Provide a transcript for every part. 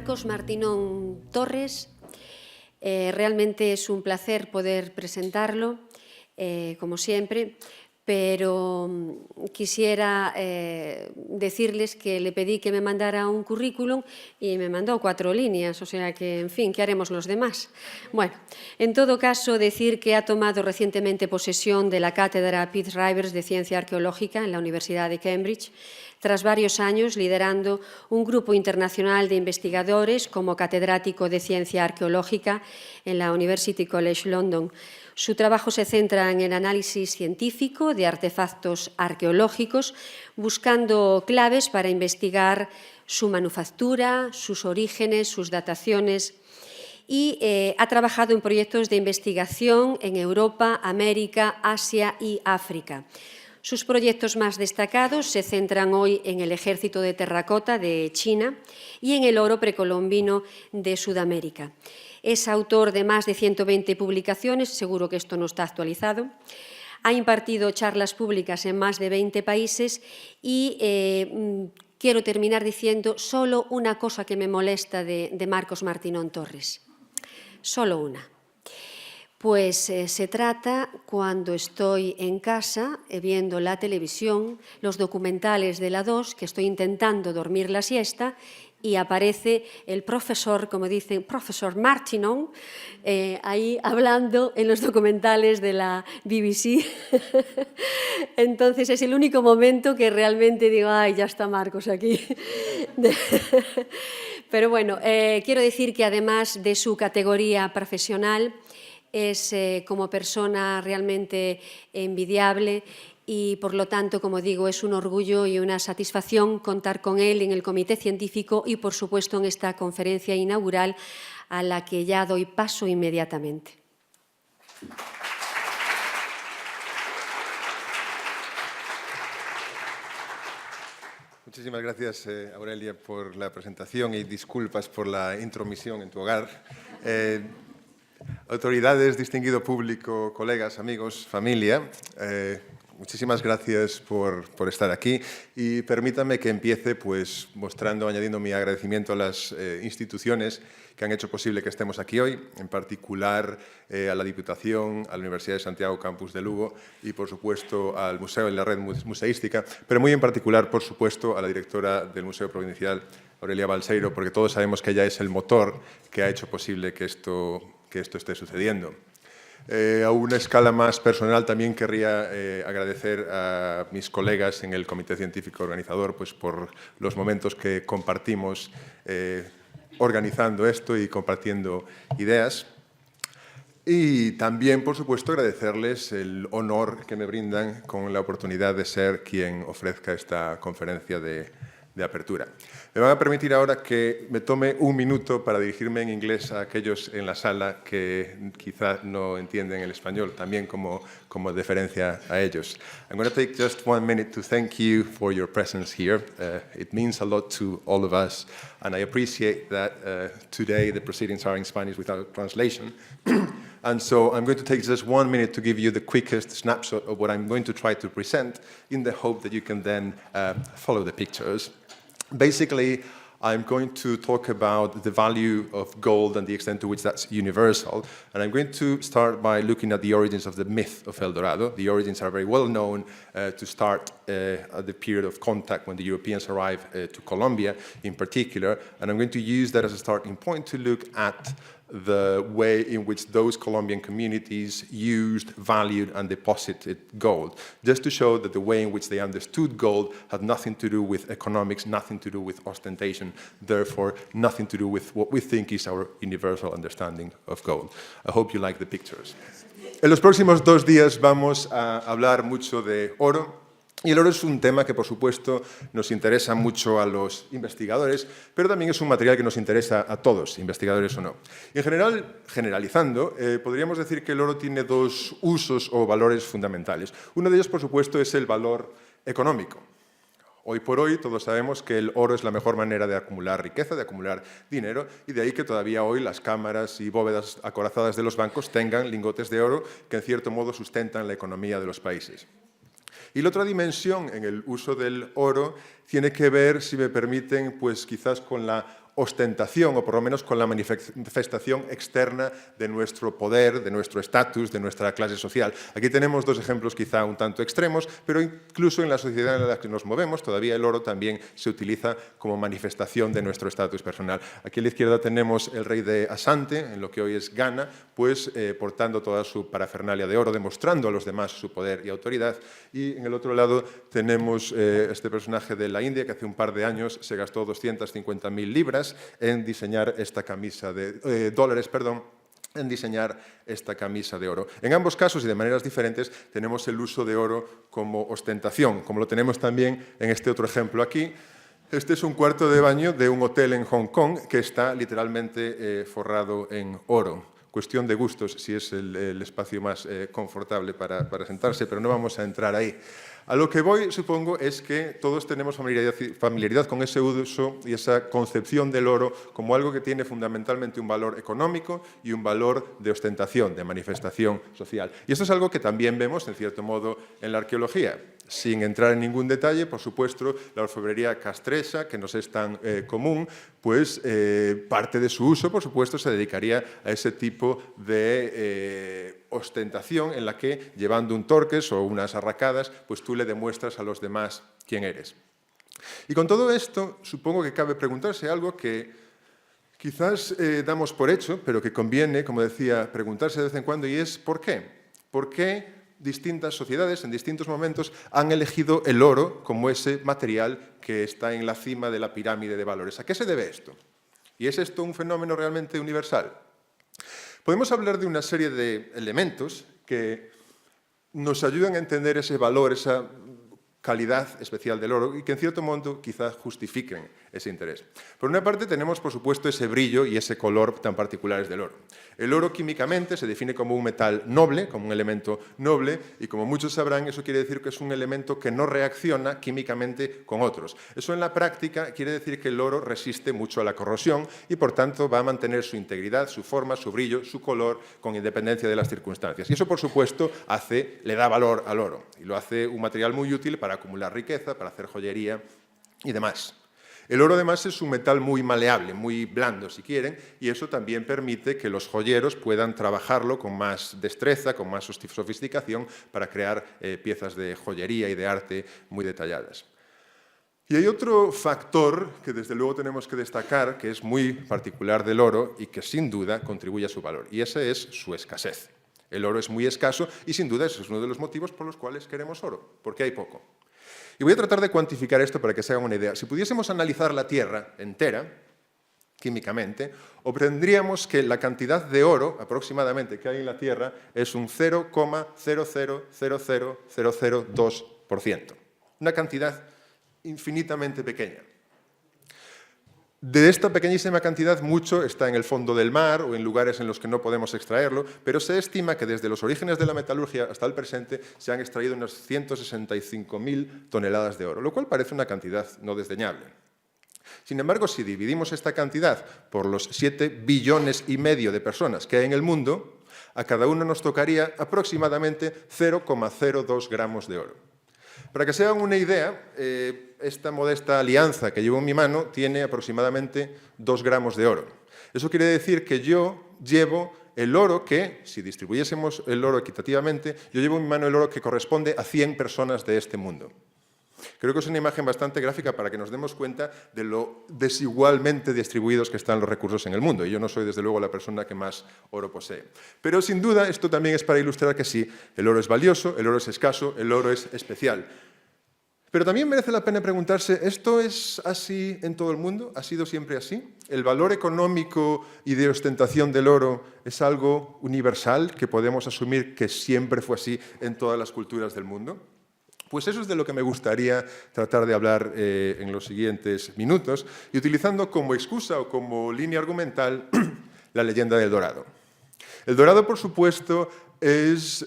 Marcos Martinón Torres. Realmente es un placer poder presentarlo, como siempre, pero quisiera decirles que le pedí que me mandara un currículum y me mandó 4 líneas, o sea que, en fin, ¿qué haremos los demás? Bueno, en todo caso, decir que ha tomado recientemente posesión de la cátedra Pitt Rivers de Ciencia Arqueológica en la Universidad de Cambridge, tras varios años liderando un grupo internacional de investigadores como catedrático de Ciencia Arqueológica en la University College London. Su trabajo se centra en el análisis científico de artefactos arqueológicos, buscando claves para investigar su manufactura, sus orígenes, sus dataciones, y ha trabajado en proyectos de investigación en Europa, América, Asia y África. Sus proyectos más destacados se centran hoy en el ejército de terracota de China y en el oro precolombino de Sudamérica. Es autor de más de 120 publicaciones, seguro que esto no está actualizado. Ha impartido charlas públicas en más de 20 países y quiero terminar diciendo solo una cosa que me molesta de Marcos Martinón Torres. Solo una. Pues se trata cuando estoy en casa viendo la televisión, los documentales de la 2, que estoy intentando dormir la siesta, y aparece el profesor, como dicen, profesor Martinón, ahí hablando en los documentales de la BBC. Entonces es el único momento que realmente digo, ay, ya está Marcos aquí. Pero bueno, quiero decir que además de su categoría profesional, es como persona realmente envidiable y, por lo tanto, como digo, es un orgullo y una satisfacción contar con él en el Comité Científico y, por supuesto, en esta conferencia inaugural a la que ya doy paso inmediatamente. Muchísimas gracias, Aurelia, por la presentación y disculpas por la intromisión en tu hogar. Autoridades, distinguido público, colegas, amigos, familia, muchísimas gracias por estar aquí y permítame que empiece pues, añadiendo mi agradecimiento a las instituciones que han hecho posible que estemos aquí hoy, en particular a la Diputación, a la Universidad de Santiago Campus de Lugo y, por supuesto, al Museo y la Red Museística, pero muy en particular, por supuesto, a la directora del Museo Provincial, Aurelia Balseiro, porque todos sabemos que ella es el motor que ha hecho posible que esto esté sucediendo. A una escala más personal también querría agradecer a mis colegas en el Comité Científico Organizador pues, por los momentos que compartimos organizando esto y compartiendo ideas. Y también, por supuesto, agradecerles el honor que me brindan con la oportunidad de ser quien ofrezca esta conferencia de apertura. Me van a permitir ahora que me tome un minuto para dirigirme en inglés a aquellos en la sala que quizá no entienden el español, también como deferencia a ellos. I'm going to take just 1 minute to thank you for your presence here. It means a lot to all of us, and I appreciate that today the proceedings are in Spanish without translation. And so I'm going to take just 1 minute to give you the quickest snapshot of what I'm going to try to present in the hope that you can then follow the pictures. Basically, I'm going to talk about the value of gold and the extent to which that's universal. And I'm going to start by looking at the origins of the myth of El Dorado. The origins are very well known to start at the period of contact when the Europeans arrived to Colombia in particular. And I'm going to use that as a starting point to look at the way in which those Colombian communities used, valued, and deposited gold, just to show that the way in which they understood gold had nothing to do with economics, nothing to do with ostentation, therefore nothing to do with what we think is our universal understanding of gold. I hope you like the pictures. En los próximos 2 días vamos a hablar mucho de oro. Y el oro es un tema que, por supuesto, nos interesa mucho a los investigadores, pero también es un material que nos interesa a todos, investigadores o no. Y en general, generalizando, podríamos decir que el oro tiene 2 usos o valores fundamentales. Uno de ellos, por supuesto, es el valor económico. Hoy por hoy todos sabemos que el oro es la mejor manera de acumular riqueza, de acumular dinero, y de ahí que todavía hoy las cámaras y bóvedas acorazadas de los bancos tengan lingotes de oro que, en cierto modo, sustentan la economía de los países. Y la otra dimensión en el uso del oro tiene que ver, si me permiten, pues quizás con la ostentación, o por lo menos con la manifestación externa de nuestro poder, de nuestro estatus, de nuestra clase social. Aquí tenemos dos ejemplos quizá un tanto extremos, pero incluso en la sociedad en la que nos movemos, todavía el oro también se utiliza como manifestación de nuestro estatus personal. Aquí a la izquierda tenemos el rey de Asante, en lo que hoy es Ghana, pues portando toda su parafernalia de oro, demostrando a los demás su poder y autoridad. Y en el otro lado tenemos este personaje de la India, que hace un par de años se gastó 250.000 libras en diseñar esta camisa de dólares, perdón, en diseñar esta camisa de oro. En ambos casos y de maneras diferentes tenemos el uso de oro como ostentación, como lo tenemos también en este otro ejemplo aquí. Este es un cuarto de baño de un hotel en Hong Kong que está literalmente forrado en oro. Cuestión de gustos, si es el espacio más confortable para sentarse, pero no vamos a entrar ahí. A lo que voy, supongo, es que todos tenemos familiaridad con ese uso y esa concepción del oro como algo que tiene fundamentalmente un valor económico y un valor de ostentación, de manifestación social. Y esto es algo que también vemos, en cierto modo, en la arqueología. Sin entrar en ningún detalle, por supuesto, la orfebrería castrexa, que nos es tan común, pues parte de su uso, por supuesto, se dedicaría a ese tipo de ostentación en la que, llevando un torques o unas arracadas, pues tú le demuestras a los demás quién eres. Y con todo esto, supongo que cabe preguntarse algo que quizás damos por hecho, pero que conviene, como decía, preguntarse de vez en cuando, y es ¿por qué? ¿Por qué distintas sociedades en distintos momentos han elegido el oro como ese material que está en la cima de la pirámide de valores? ¿A qué se debe esto? ¿Y es esto un fenómeno realmente universal? Podemos hablar de una serie de elementos que nos ayudan a entender ese valor, esa calidad especial del oro y que en cierto modo quizás justifiquen ese interés. Por una parte tenemos, por supuesto, ese brillo y ese color tan particulares del oro. El oro químicamente se define como un metal noble, como un elemento noble, y como muchos sabrán, eso quiere decir que es un elemento que no reacciona químicamente con otros. Eso en la práctica quiere decir que el oro resiste mucho a la corrosión y por tanto va a mantener su integridad, su forma, su brillo, su color, con independencia de las circunstancias. Y eso, por supuesto, le da valor al oro y lo hace un material muy útil para acumular riqueza, para hacer joyería y demás. El oro, además, es un metal muy maleable, muy blando, si quieren, y eso también permite que los joyeros puedan trabajarlo con más destreza, con más sofisticación, para crear piezas de joyería y de arte muy detalladas. Y hay otro factor que desde luego tenemos que destacar, que es muy particular del oro y que sin duda contribuye a su valor, y ese es su escasez. El oro es muy escaso y sin duda ese es uno de los motivos por los cuales queremos oro, porque hay poco. Y voy a tratar de cuantificar esto para que se hagan una idea. Si pudiésemos analizar la Tierra entera, químicamente, obtendríamos que la cantidad de oro aproximadamente que hay en la Tierra es un 0,0000002%. Una cantidad infinitamente pequeña. De esta pequeñísima cantidad, mucho está en el fondo del mar o en lugares en los que no podemos extraerlo, pero se estima que desde los orígenes de la metalurgia hasta el presente se han extraído unas 165.000 toneladas de oro, lo cual parece una cantidad no desdeñable. Sin embargo, si dividimos esta cantidad por los 7,5 billones de personas que hay en el mundo, a cada uno nos tocaría aproximadamente 0,02 gramos de oro. Para que se hagan una idea, esta modesta alianza que llevo en mi mano tiene aproximadamente 2 gramos de oro. Eso quiere decir que yo llevo el oro que, si distribuyésemos el oro equitativamente, yo llevo en mi mano el oro que corresponde a 100 personas de este mundo. Creo que es una imagen bastante gráfica para que nos demos cuenta de lo desigualmente distribuidos que están los recursos en el mundo. Y yo no soy, desde luego, la persona que más oro posee. Pero, sin duda, esto también es para ilustrar que sí, el oro es valioso, el oro es escaso, el oro es especial. Pero también merece la pena preguntarse, ¿esto es así en todo el mundo? ¿Ha sido siempre así? ¿El valor económico y de ostentación del oro es algo universal que podemos asumir que siempre fue así en todas las culturas del mundo? Pues eso es de lo que me gustaría tratar de hablar en los siguientes minutos, y utilizando como excusa o como línea argumental la leyenda del dorado. El dorado, por supuesto, es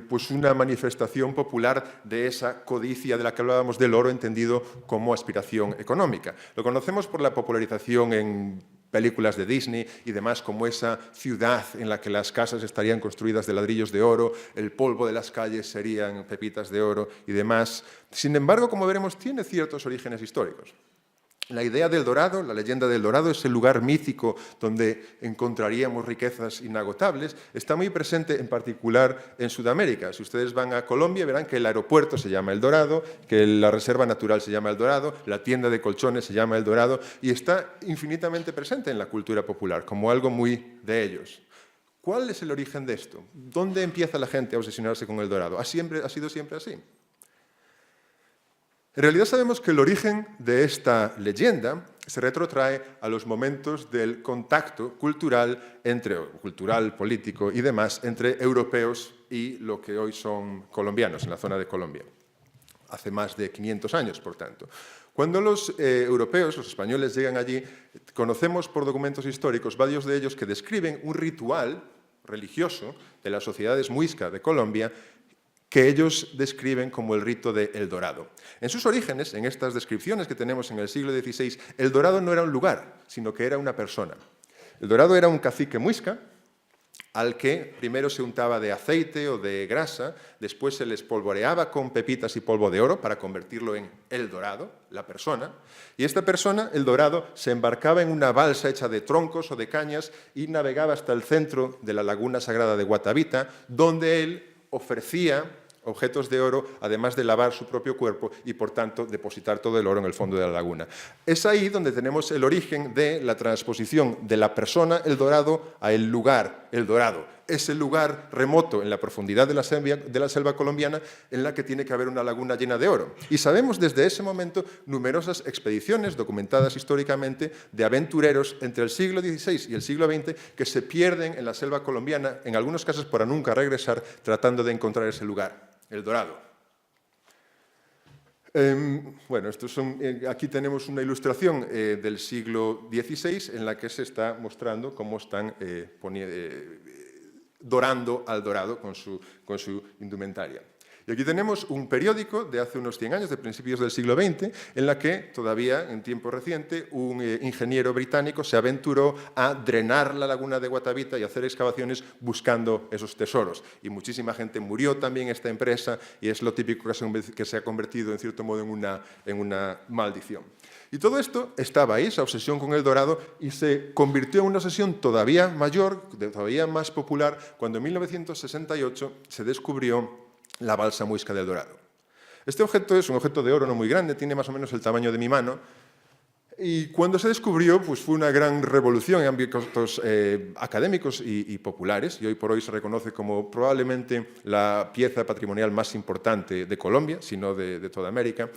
pues una manifestación popular de esa codicia de la que hablábamos del oro entendido como aspiración económica. Lo conocemos por la popularización en películas de Disney y demás, como esa ciudad en la que las casas estarían construidas de ladrillos de oro, el polvo de las calles serían pepitas de oro y demás. Sin embargo, como veremos, tiene ciertos orígenes históricos. La idea del Dorado, la leyenda del Dorado, ese lugar mítico donde encontraríamos riquezas inagotables, está muy presente en particular en Sudamérica. Si ustedes van a Colombia verán que el aeropuerto se llama El Dorado, que la reserva natural se llama El Dorado, la tienda de colchones se llama El Dorado y está infinitamente presente en la cultura popular como algo muy de ellos. ¿Cuál es el origen de esto? ¿Dónde empieza la gente a obsesionarse con El Dorado? ¿Ha sido siempre así? En realidad sabemos que el origen de esta leyenda se retrotrae a los momentos del contacto cultural, político y demás, entre europeos y lo que hoy son colombianos, en la zona de Colombia. Hace más de 500 años, por tanto. Cuando los europeos, los españoles, llegan allí, conocemos por documentos históricos varios de ellos que describen un ritual religioso de las sociedades muisca de Colombia que ellos describen como el rito de El Dorado. En sus orígenes, en estas descripciones que tenemos en el siglo XVI, El Dorado no era un lugar, sino que era una persona. El Dorado era un cacique muisca al que primero se untaba de aceite o de grasa, después se les polvoreaba con pepitas y polvo de oro para convertirlo en El Dorado, la persona, y esta persona, El Dorado, se embarcaba en una balsa hecha de troncos o de cañas y navegaba hasta el centro de la laguna sagrada de Guatavita, donde él ofrecía objetos de oro, además de lavar su propio cuerpo y, por tanto, depositar todo el oro en el fondo de la laguna. Es ahí donde tenemos el origen de la transposición de la persona El Dorado a el lugar El Dorado. Ese lugar remoto en la profundidad de la selva colombiana en la que tiene que haber una laguna llena de oro. Y sabemos desde ese momento numerosas expediciones documentadas históricamente de aventureros entre el siglo XVI y el siglo XX que se pierden en la selva colombiana, en algunos casos para nunca regresar, tratando de encontrar ese lugar, El Dorado. Bueno, aquí tenemos una ilustración del siglo XVI en la que se está mostrando cómo están dorando al dorado con su indumentaria. Y aquí tenemos un periódico de hace unos 100 años, de principios del siglo XX, en la que todavía, en tiempo reciente, un ingeniero británico se aventuró a drenar la laguna de Guatavita y hacer excavaciones buscando esos tesoros. Y muchísima gente murió también en esta empresa y es lo típico que se ha convertido, en cierto modo, en una maldición. Y todo esto estaba ahí, esa obsesión con El Dorado, y se convirtió en una obsesión todavía mayor, todavía más popular, cuando en 1968 se descubrió la balsa muisca del Dorado. Este objeto es un objeto de oro no muy grande, tiene más o menos el tamaño de mi mano, y cuando se descubrió pues fue una gran revolución en ámbitos académicos y populares, y hoy por hoy se reconoce como probablemente la pieza patrimonial más importante de Colombia, si no de toda América.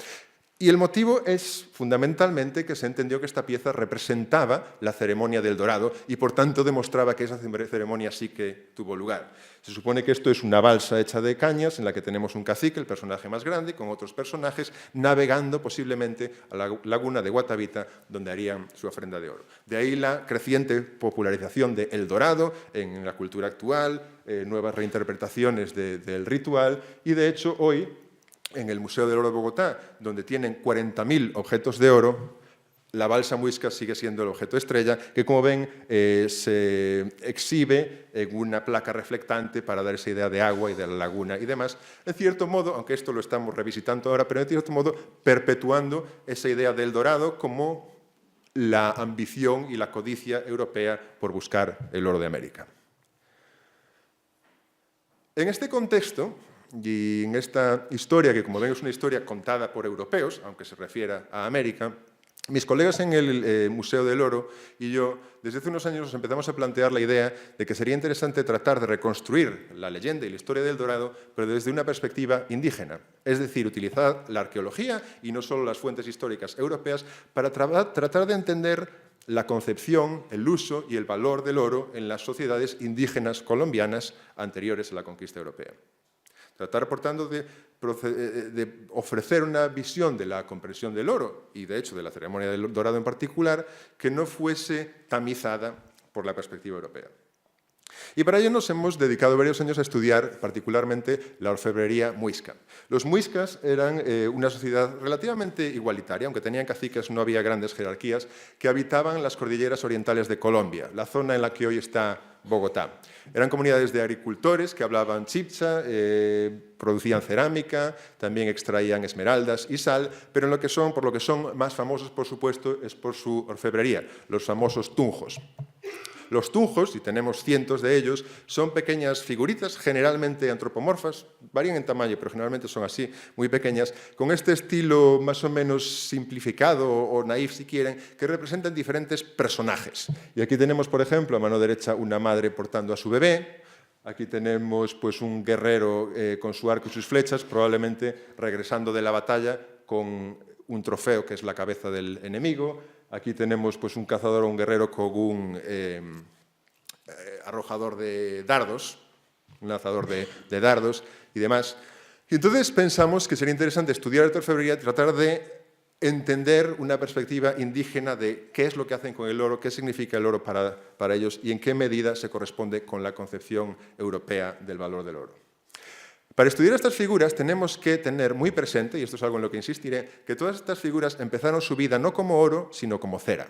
Y el motivo es fundamentalmente que se entendió que esta pieza representaba la ceremonia del Dorado y por tanto demostraba que esa ceremonia sí que tuvo lugar. Se supone que esto es una balsa hecha de cañas en la que tenemos un cacique, el personaje más grande, con otros personajes, navegando posiblemente a la laguna de Guatavita donde harían su ofrenda de oro. De ahí la creciente popularización de El Dorado en la cultura actual, nuevas reinterpretaciones del ritual y de hecho hoy en el Museo del Oro de Bogotá, donde tienen 40.000 objetos de oro, la balsa muisca sigue siendo el objeto estrella, que como ven se exhibe en una placa reflectante para dar esa idea de agua y de la laguna y demás. En cierto modo, aunque esto lo estamos revisitando ahora, pero en cierto modo perpetuando esa idea del dorado como la ambición y la codicia europea por buscar el oro de América. En este contexto, y en esta historia, que como ven es una historia contada por europeos, aunque se refiera a América, mis colegas en el Museo del Oro y yo, desde hace unos años nos empezamos a plantear la idea de que sería interesante tratar de reconstruir la leyenda y la historia del Dorado, pero desde una perspectiva indígena. Es decir, utilizar la arqueología y no solo las fuentes históricas europeas para tratar de entender la concepción, el uso y el valor del oro en las sociedades indígenas colombianas anteriores a la conquista europea. Tratar, por tanto, de ofrecer una visión de la comprensión del oro y, de hecho, de la ceremonia del dorado en particular, que no fuese tamizada por la perspectiva europea. Y para ello nos hemos dedicado varios años a estudiar particularmente la orfebrería muisca. Los muiscas eran una sociedad relativamente igualitaria, aunque tenían caciques, no había grandes jerarquías, que habitaban las cordilleras orientales de Colombia, la zona en la que hoy está Bogotá. Eran comunidades de agricultores que hablaban chibcha, producían cerámica, también extraían esmeraldas y sal, pero por lo que son más famosos, por supuesto, es por su orfebrería, los famosos tunjos. Los tunjos, y tenemos cientos de ellos, son pequeñas figuritas, generalmente antropomorfas, varían en tamaño, pero generalmente son así, muy pequeñas, con este estilo más o menos simplificado o naif, si quieren, que representan diferentes personajes. Y aquí tenemos, por ejemplo, a mano derecha una madre portando a su bebé. Aquí tenemos pues, un guerrero con su arco y sus flechas, probablemente regresando de la batalla con un trofeo que es la cabeza del enemigo. Aquí tenemos pues, un cazador o un guerrero con un arrojador de dardos, un lanzador de dardos y demás. Y entonces pensamos que sería interesante estudiar esta orfebrería y tratar de entender una perspectiva indígena de qué es lo que hacen con el oro, qué significa el oro para ellos y en qué medida se corresponde con la concepción europea del valor del oro. Para estudiar estas figuras tenemos que tener muy presente, y esto es algo en lo que insistiré, que todas estas figuras empezaron su vida no como oro, sino como cera.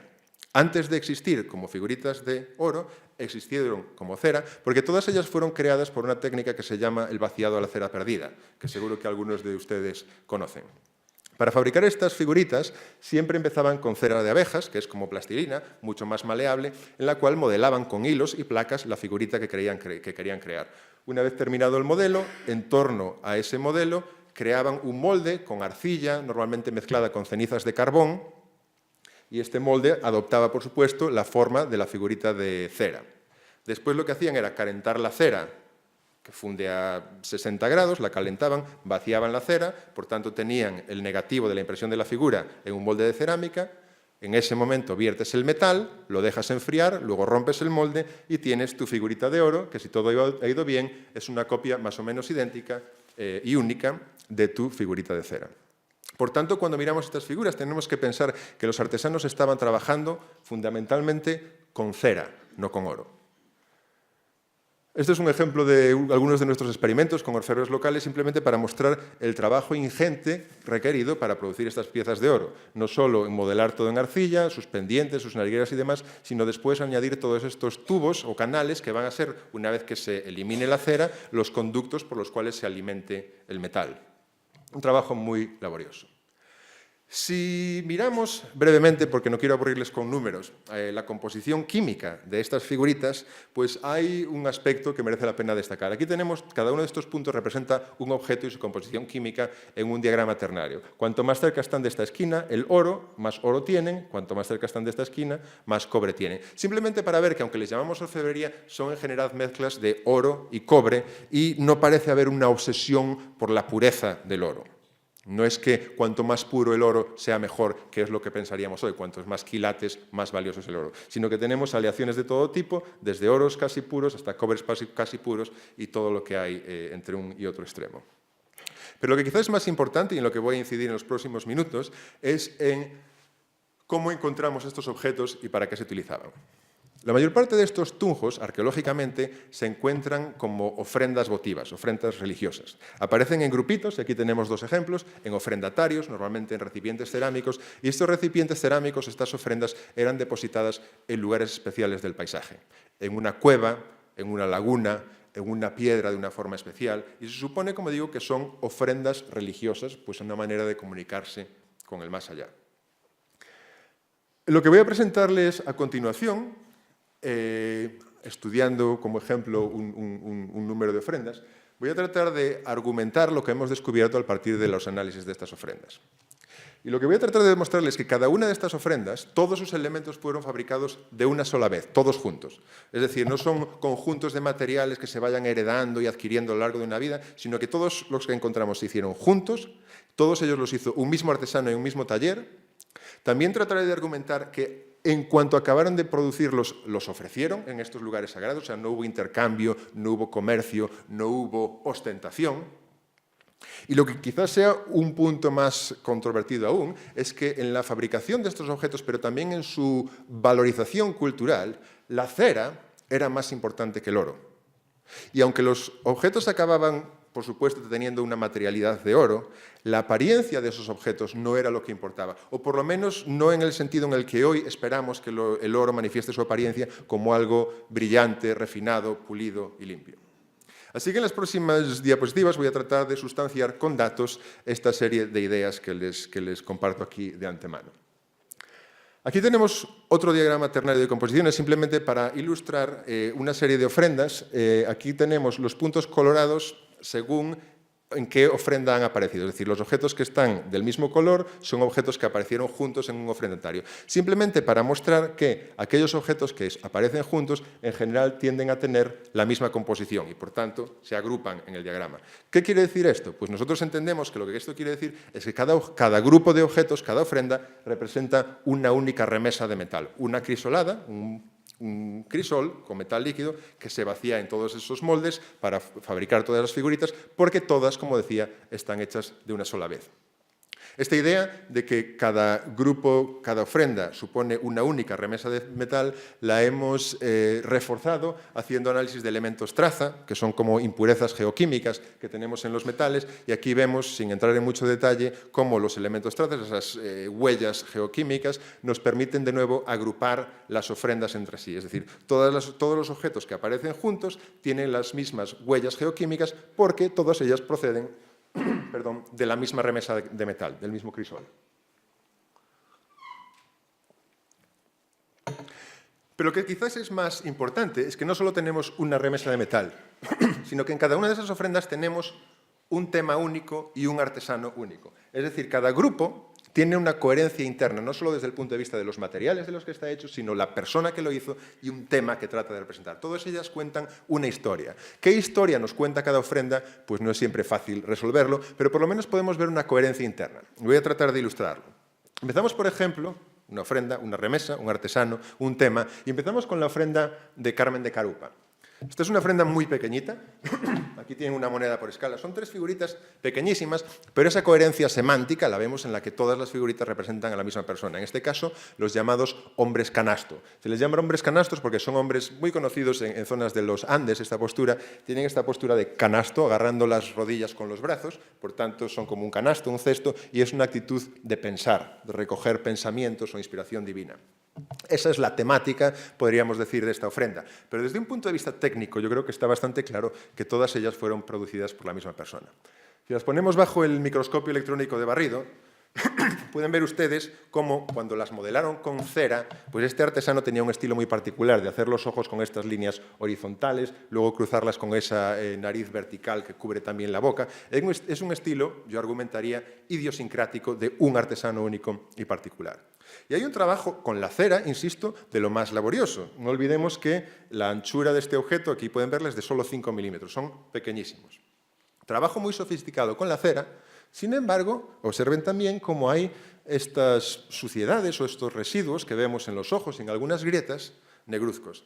Antes de existir como figuritas de oro, existieron como cera, porque todas ellas fueron creadas por una técnica que se llama el vaciado a la cera perdida, que seguro que algunos de ustedes conocen. Para fabricar estas figuritas siempre empezaban con cera de abejas, que es como plastilina, mucho más maleable, en la cual modelaban con hilos y placas la figurita que querían crear. Una vez terminado el modelo, en torno a ese modelo creaban un molde con arcilla, normalmente mezclada con cenizas de carbón, y este molde adoptaba, por supuesto, la forma de la figurita de cera. Después lo que hacían era calentar la cera, que funde a 60 grados, la calentaban, vaciaban la cera, por tanto tenían el negativo de la impresión de la figura en un molde de cerámica. En ese momento viertes el metal, lo dejas enfriar, luego rompes el molde y tienes tu figurita de oro, que si todo ha ido bien, es una copia más o menos idéntica y única de tu figurita de cera. Por tanto, cuando miramos estas figuras, tenemos que pensar que los artesanos estaban trabajando fundamentalmente con cera, no con oro. Este es un ejemplo de algunos de nuestros experimentos con orfebres locales, simplemente para mostrar el trabajo ingente requerido para producir estas piezas de oro. No solo en modelar todo en arcilla, sus pendientes, sus narigueras y demás, sino después añadir todos estos tubos o canales que van a ser, una vez que se elimine la cera, los conductos por los cuales se alimente el metal. Un trabajo muy laborioso. Si miramos brevemente, porque no quiero aburrirles con números, la composición química de estas figuritas, pues hay un aspecto que merece la pena destacar. Aquí tenemos, cada uno de estos puntos representa un objeto y su composición química en un diagrama ternario. Cuanto más cerca están de esta esquina, el oro, más oro tienen, cuanto más cerca están de esta esquina, más cobre tienen. Simplemente para ver que, aunque les llamamos orfebrería, son en general mezclas de oro y cobre y no parece haber una obsesión por la pureza del oro. No es que cuanto más puro el oro sea mejor, que es lo que pensaríamos hoy, cuantos más quilates, más valioso es el oro, sino que tenemos aleaciones de todo tipo, desde oros casi puros hasta cobres casi puros y todo lo que hay entre un y otro extremo. Pero lo que quizás es más importante y en lo que voy a incidir en los próximos minutos es en cómo encontramos estos objetos y para qué se utilizaban. La mayor parte de estos tunjos, arqueológicamente, se encuentran como ofrendas votivas, ofrendas religiosas. Aparecen en grupitos, y aquí tenemos dos ejemplos, en ofrendatarios, normalmente en recipientes cerámicos, y estos recipientes cerámicos, estas ofrendas, eran depositadas en lugares especiales del paisaje, en una cueva, en una laguna, en una piedra de una forma especial, y se supone, como digo, que son ofrendas religiosas, pues una manera de comunicarse con el más allá. Lo que voy a presentarles a continuación, estudiando como ejemplo un número de ofrendas, voy a tratar de argumentar lo que hemos descubierto a partir de los análisis de estas ofrendas. Y lo que voy a tratar de demostrarles es que cada una de estas ofrendas, todos sus elementos fueron fabricados de una sola vez, todos juntos. Es decir, no son conjuntos de materiales que se vayan heredando y adquiriendo a lo largo de una vida, sino que todos los que encontramos se hicieron juntos, todos ellos los hizo un mismo artesano en un mismo taller. También trataré de argumentar que en cuanto acabaron de producirlos, los ofrecieron en estos lugares sagrados, o sea, no hubo intercambio, no hubo comercio, no hubo ostentación. Y lo que quizás sea un punto más controvertido aún es que en la fabricación de estos objetos, pero también en su valorización cultural, la cera era más importante que el oro. Y aunque los objetos acababan, por supuesto, teniendo una materialidad de oro, la apariencia de esos objetos no era lo que importaba, o por lo menos no en el sentido en el que hoy esperamos que el oro manifieste su apariencia como algo brillante, refinado, pulido y limpio. Así que en las próximas diapositivas voy a tratar de sustanciar con datos esta serie de ideas que les comparto aquí de antemano. Aquí tenemos otro diagrama ternario de composiciones, simplemente para ilustrar una serie de ofrendas. Aquí tenemos los puntos colorados según en qué ofrenda han aparecido. Es decir, los objetos que están del mismo color son objetos que aparecieron juntos en un ofrendatario. Simplemente para mostrar que aquellos objetos que aparecen juntos, en general, tienden a tener la misma composición y, por tanto, se agrupan en el diagrama. ¿Qué quiere decir esto? Pues nosotros entendemos que lo que esto quiere decir es que cada grupo de objetos, cada ofrenda, representa una única remesa de metal. Una crisolada, un crisol con metal líquido que se vacía en todos esos moldes para fabricar todas las figuritas, porque todas, como decía, están hechas de una sola vez. Esta idea de que cada grupo, cada ofrenda supone una única remesa de metal, la hemos reforzado haciendo análisis de elementos traza, que son como impurezas geoquímicas que tenemos en los metales, y aquí vemos, sin entrar en mucho detalle, cómo los elementos trazas, esas huellas geoquímicas, nos permiten de nuevo agrupar las ofrendas entre sí. Es decir, todos los objetos que aparecen juntos tienen las mismas huellas geoquímicas porque todas ellas proceden de la misma remesa de metal, del mismo crisol. Pero lo que quizás es más importante es que no solo tenemos una remesa de metal, sino que en cada una de esas ofrendas tenemos un tema único y un artesano único. Es decir, cada grupo tiene una coherencia interna, no solo desde el punto de vista de los materiales de los que está hecho, sino la persona que lo hizo y un tema que trata de representar. Todas ellas cuentan una historia. ¿Qué historia nos cuenta cada ofrenda? Pues no es siempre fácil resolverlo, pero por lo menos podemos ver una coherencia interna. Voy a tratar de ilustrarlo. Empezamos, por ejemplo, una ofrenda, una remesa, un artesano, un tema, y empezamos con la ofrenda de Carmen de Carupa. Esta es una ofrenda muy pequeñita, aquí tienen una moneda por escala, son 3 figuritas pequeñísimas, pero esa coherencia semántica la vemos en la que todas las figuritas representan a la misma persona, en este caso los llamados hombres canasto. Se les llama hombres canastos porque son hombres muy conocidos en zonas de los Andes, esta postura, tienen esta postura de canasto, agarrando las rodillas con los brazos, por tanto son como un canasto, un cesto, y es una actitud de pensar, de recoger pensamientos o inspiración divina. Esa es la temática, podríamos decir, de esta ofrenda. Pero desde un punto de vista técnico, yo creo que está bastante claro que todas ellas fueron producidas por la misma persona. Si las ponemos bajo el microscopio electrónico de barrido, pueden ver ustedes cómo cuando las modelaron con cera, pues este artesano tenía un estilo muy particular de hacer los ojos con estas líneas horizontales, luego cruzarlas con esa nariz vertical que cubre también la boca. Es un estilo, yo argumentaría, idiosincrático de un artesano único y particular. Y hay un trabajo con la cera, insisto, de lo más laborioso. No olvidemos que la anchura de este objeto, aquí pueden verla, es de solo 5 milímetros, son pequeñísimos. Trabajo muy sofisticado con la cera. Sin embargo, observen también cómo hay estas suciedades o estos residuos que vemos en los ojos y en algunas grietas negruzcos.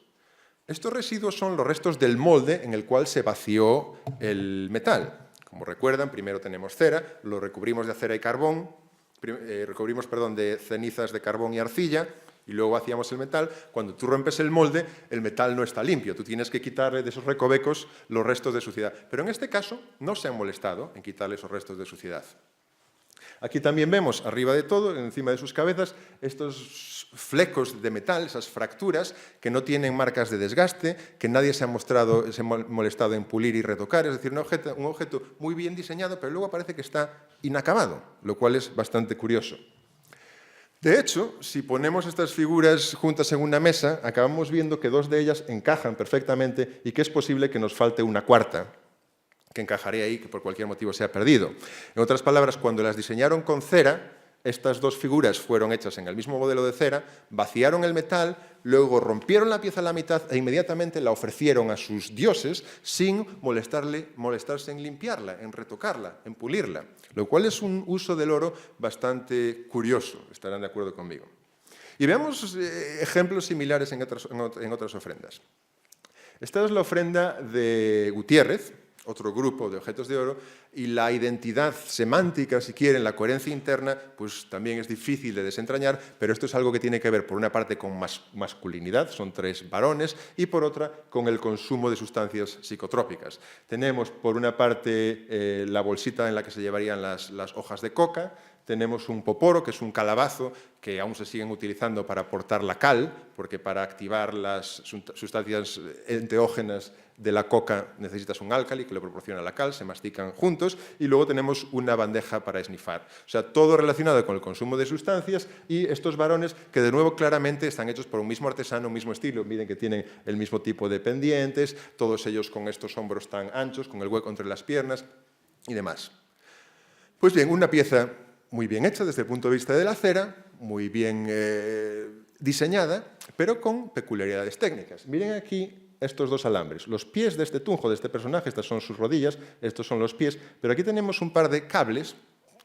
Estos residuos son los restos del molde en el cual se vació el metal. Como recuerdan, primero tenemos cera, lo recubrimos de cera y carbón, de cenizas de carbón y arcilla, y luego vaciamos el metal. Cuando tú rompes el molde, el metal no está limpio. Tú tienes que quitarle de esos recovecos los restos de suciedad. Pero en este caso no se han molestado en quitarle esos restos de suciedad. Aquí también vemos, arriba de todo, encima de sus cabezas, estos flecos de metal, esas fracturas que no tienen marcas de desgaste, que nadie se ha molestado en pulir y retocar. Es decir, un objeto muy bien diseñado, pero luego parece que está inacabado, lo cual es bastante curioso. De hecho, si ponemos estas figuras juntas en una mesa, acabamos viendo que 2 de ellas encajan perfectamente y que es posible que nos falte una cuarta, que encajaría ahí, que por cualquier motivo se ha perdido. En otras palabras, cuando las diseñaron con cera, estas 2 figuras fueron hechas en el mismo modelo de cera, vaciaron el metal, luego rompieron la pieza a la mitad e inmediatamente la ofrecieron a sus dioses sin molestarse en limpiarla, en retocarla, en pulirla, lo cual es un uso del oro bastante curioso, estarán de acuerdo conmigo. Y veamos ejemplos similares en otras ofrendas. Esta es la ofrenda de Gutiérrez, otro grupo de objetos de oro, y la identidad semántica, si quieren, la coherencia interna, pues también es difícil de desentrañar, pero esto es algo que tiene que ver, por una parte, con masculinidad, son 3 varones, y por otra, con el consumo de sustancias psicotrópicas. Tenemos, por una parte, la bolsita en la que se llevarían las hojas de coca. Tenemos un poporo, que es un calabazo, que aún se siguen utilizando para aportar la cal, porque para activar las sustancias enteógenas de la coca necesitas un álcali que le proporciona la cal, se mastican juntos, y luego tenemos una bandeja para esnifar. O sea, todo relacionado con el consumo de sustancias, y estos varones que, de nuevo, claramente están hechos por un mismo artesano, un mismo estilo. Miren que tienen el mismo tipo de pendientes, todos ellos con estos hombros tan anchos, con el hueco entre las piernas y demás. Pues bien, una pieza muy bien hecha desde el punto de vista de la cera, muy bien diseñada, pero con peculiaridades técnicas. Miren aquí estos 2 alambres. Los pies de este tunjo, de este personaje, estas son sus rodillas, estos son los pies, pero aquí tenemos un par de cables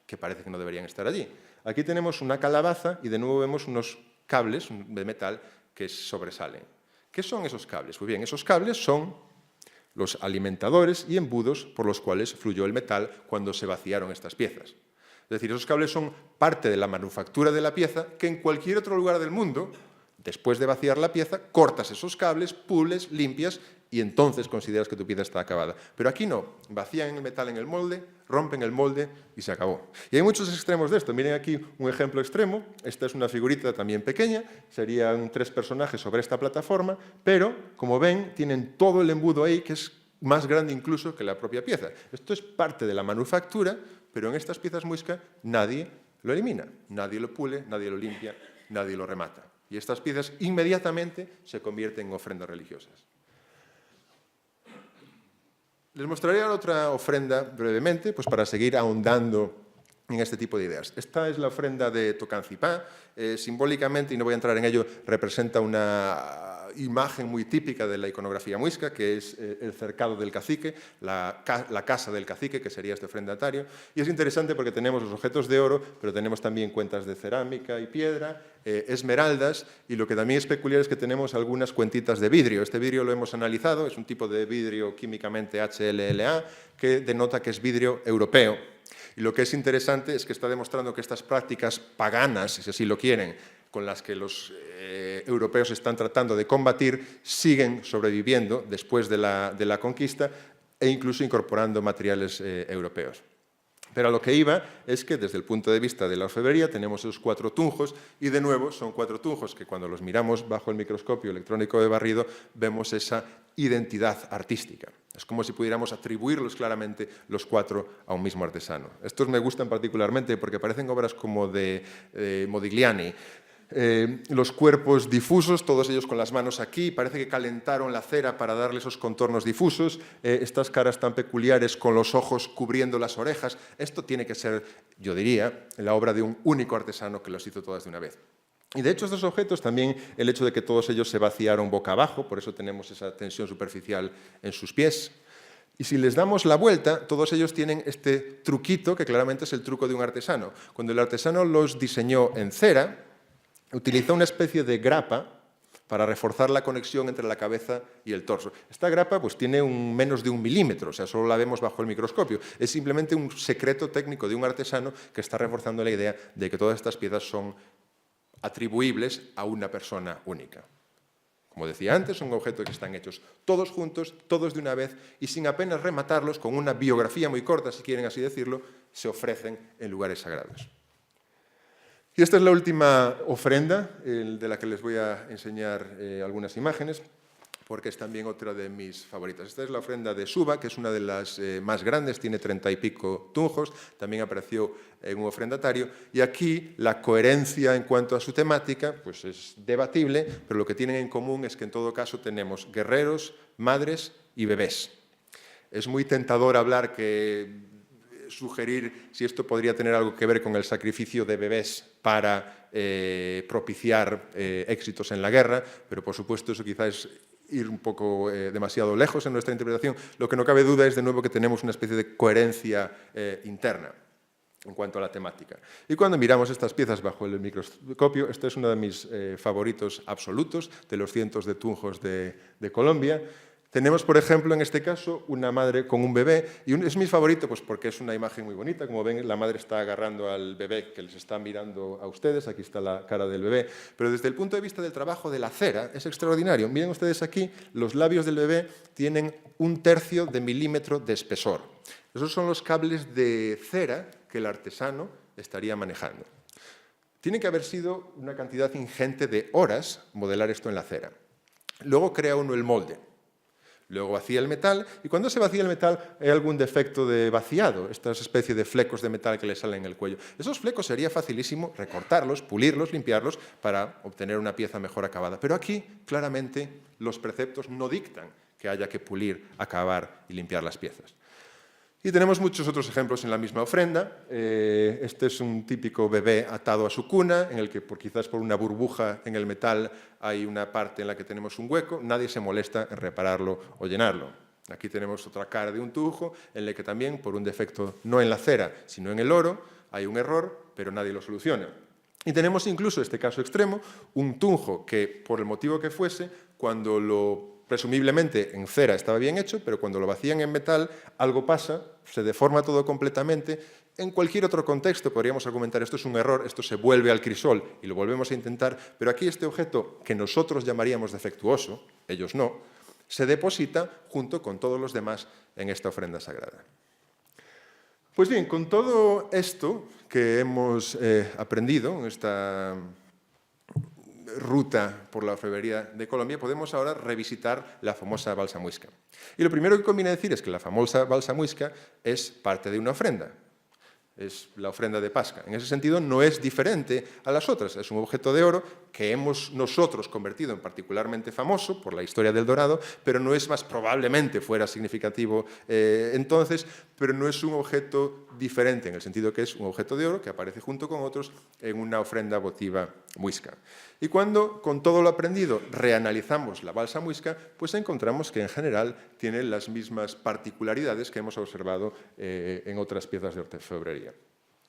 que parece que no deberían estar allí. Aquí tenemos una calabaza y de nuevo vemos unos cables de metal que sobresalen. ¿Qué son esos cables? Pues bien, esos cables son los alimentadores y embudos por los cuales fluyó el metal cuando se vaciaron estas piezas. Es decir, esos cables son parte de la manufactura de la pieza que en cualquier otro lugar del mundo, después de vaciar la pieza, cortas esos cables, pules, limpias y entonces consideras que tu pieza está acabada. Pero aquí no, vacían el metal en el molde, rompen el molde y se acabó. Y hay muchos extremos de esto. Miren aquí un ejemplo extremo. Esta es una figurita también pequeña, serían 3 personajes sobre esta plataforma, pero, como ven, tienen todo el embudo ahí, que es más grande incluso que la propia pieza. Esto es parte de la manufactura, pero en estas piezas muisca nadie lo elimina, nadie lo pule, nadie lo limpia, nadie lo remata. Y estas piezas inmediatamente se convierten en ofrendas religiosas. Les mostraré ahora otra ofrenda brevemente, pues para seguir ahondando en este tipo de ideas. Esta es la ofrenda de Tocancipá. Simbólicamente, y no voy a entrar en ello, representa una imagen muy típica de la iconografía muisca, que es el cercado del cacique, la casa del cacique, que sería este ofrendatario. Y es interesante porque tenemos los objetos de oro, pero tenemos también cuentas de cerámica y piedra, esmeraldas, y lo que también es peculiar es que tenemos algunas cuentitas de vidrio. Este vidrio lo hemos analizado, es un tipo de vidrio químicamente HLLA, que denota que es vidrio europeo. Y lo que es interesante es que está demostrando que estas prácticas paganas, si así lo quieren, con las que los europeos están tratando de combatir, siguen sobreviviendo después de la conquista e incluso incorporando materiales europeos. Pero a lo que iba es que desde el punto de vista de la orfebrería tenemos esos 4 tunjos y de nuevo son 4 tunjos que cuando los miramos bajo el microscopio electrónico de barrido vemos esa identidad artística. Es como si pudiéramos atribuirlos claramente los 4 a un mismo artesano. Estos me gustan particularmente porque parecen obras como de Modigliani. Los cuerpos difusos, todos ellos con las manos aquí, parece que calentaron la cera para darle esos contornos difusos, estas caras tan peculiares con los ojos cubriendo las orejas. Esto tiene que ser, yo diría, la obra de un único artesano que los hizo todas de una vez. Y de hecho estos objetos también, el hecho de que todos ellos se vaciaron boca abajo, por eso tenemos esa tensión superficial en sus pies. Y si les damos la vuelta, todos ellos tienen este truquito que claramente es el truco de un artesano. Cuando el artesano los diseñó en cera, utilizó una especie de grapa para reforzar la conexión entre la cabeza y el torso. Esta grapa pues, tiene menos de 1 milímetro, o sea, solo la vemos bajo el microscopio. Es simplemente un secreto técnico de un artesano que está reforzando la idea de que todas estas piezas son atribuibles a una persona única. Como decía antes, son objetos que están hechos todos juntos, todos de una vez, y sin apenas rematarlos, con una biografía muy corta, si quieren así decirlo, se ofrecen en lugares sagrados. Y esta es la última ofrenda de la que les voy a enseñar algunas imágenes, porque es también otra de mis favoritas. Esta es la ofrenda de Suba, que es una de las más grandes, tiene 30 y pico tunjos, también apareció en un ofrendatario, y aquí la coherencia en cuanto a su temática pues es debatible, pero lo que tienen en común es que en todo caso tenemos guerreros, madres y bebés. Es muy tentador hablar sugerir si esto podría tener algo que ver con el sacrificio de bebés para propiciar éxitos en la guerra, pero por supuesto eso quizás es ir un poco demasiado lejos en nuestra interpretación. Lo que no cabe duda es de nuevo que tenemos una especie de coherencia interna en cuanto a la temática. Y cuando miramos estas piezas bajo el microscopio, este es uno de mis favoritos absolutos, de los cientos de tunjos de Colombia. Tenemos, por ejemplo, en este caso, una madre con un bebé, y es mi favorito pues porque es una imagen muy bonita. Como ven, la madre está agarrando al bebé que les está mirando a ustedes. Aquí está la cara del bebé. Pero desde el punto de vista del trabajo de la cera, es extraordinario. Miren ustedes aquí, los labios del bebé tienen 1/3 de milímetro de espesor. Esos son los cables de cera que el artesano estaría manejando. Tiene que haber sido una cantidad ingente de horas modelar esto en la cera. Luego crea uno el molde. Luego vacía el metal, y cuando se vacía el metal hay algún defecto de vaciado, estas especies de flecos de metal que le salen en el cuello. Esos flecos sería facilísimo recortarlos, pulirlos, limpiarlos para obtener una pieza mejor acabada. Pero aquí, claramente, los preceptos no dictan que haya que pulir, acabar y limpiar las piezas. Y tenemos muchos otros ejemplos en la misma ofrenda. Este es un típico bebé atado a su cuna, en el que quizás por una burbuja en el metal hay una parte en la que tenemos un hueco. Nadie se molesta en repararlo o llenarlo. Aquí tenemos otra cara de un tunjo, en el que también, por un defecto no en la cera, sino en el oro, hay un error, pero nadie lo soluciona. Y tenemos incluso, este caso extremo, un tunjo que, por el motivo que fuese, cuando presumiblemente en cera estaba bien hecho, pero cuando lo vacían en metal, algo pasa, se deforma todo completamente. En cualquier otro contexto podríamos argumentar esto es un error, esto se vuelve al crisol y lo volvemos a intentar, pero aquí este objeto que nosotros llamaríamos defectuoso, ellos no, se deposita junto con todos los demás en esta ofrenda sagrada. Pues bien, con todo esto que hemos aprendido en esta ruta por la orfebrería de Colombia, podemos ahora revisitar la famosa balsa muisca. Y lo primero que conviene decir es que la famosa balsa muisca es parte de una ofrenda. Es la ofrenda de Pascua. En ese sentido, no es diferente a las otras. Es un objeto de oro que hemos nosotros convertido en particularmente famoso por la historia del dorado, pero no es más, probablemente fuera significativo entonces, pero no es un objeto diferente, en el sentido que es un objeto de oro que aparece junto con otros en una ofrenda votiva muisca. Y cuando, con todo lo aprendido, reanalizamos la balsa muisca, pues encontramos que en general tiene las mismas particularidades que hemos observado en otras piezas de orfebrería.